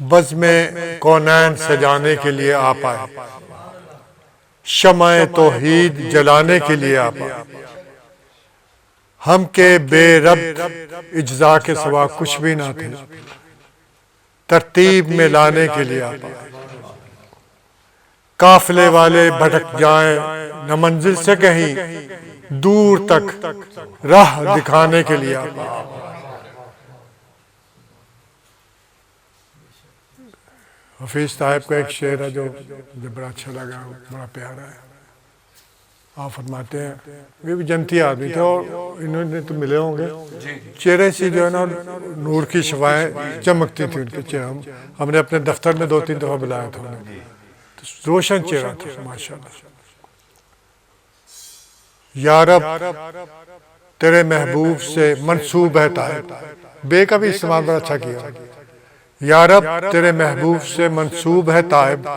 بزم کونین سجانے کے لیے آپ آئے، شمع توحید جلانے کے لیے آپ آئے، ہم کے بے ربط اجزا کے سوا کچھ بھی نہ تھے، ترتیب میں لانے کے لیے آپ آئے، قافلے والے بھٹک جائیں نہ منزل سے کہیں، دور تک راہ دکھانے کے لیے آپ آئے۔ حفیظ صاحب کا ایک شعر ہے جو مجھے بڑا اچھا لگا، بڑا پیارا ہے۔ آپ فرماتے ہیں، یہ بھی جنتی آدمی تھے اور انہوں نے تو ملے ہوں گے، چہرے سے جو ہے نا نور کی شعائیں چمکتی تھی ان کے چہرے۔ ہم نے اپنے دفتر میں 2-3 دفعہ بلایا تھا انہیں، روشن چہرہ تھا ماشاءاللہ۔ یا رب تیرے محبوب سے منسوب ہے طائب، بے کا بھی استعمال بڑا اچھا کیا۔ یا رب تیرے محبوب سے منسوب ہے طائب،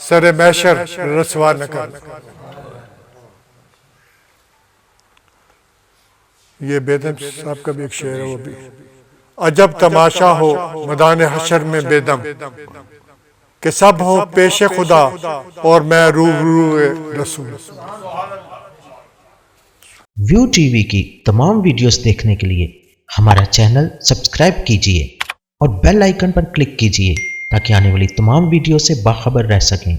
سر محشر رسوا نہ کر۔ یہ بیدم صاحب کا بھی ایک شعر ہے، وہ بھی عجب تماشا ہو میدان حشر میں بیدم، کہ سب ہو پیش خدا اور میں روبرو رسول۔ ویو ٹی وی کی تمام ویڈیوز دیکھنے کے لیے ہمارا چینل سبسکرائب کیجیے اور بیل آئیکن پر کلک کیجیے تاکہ آنے والی تمام ویڈیو سے باخبر رہ سکیں۔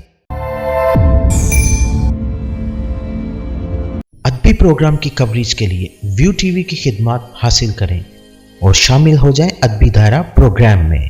ادبی پروگرام کی کوریج کے لیے ویو ٹی وی کی خدمات حاصل کریں اور شامل ہو جائیں ادبی دائرہ پروگرام میں۔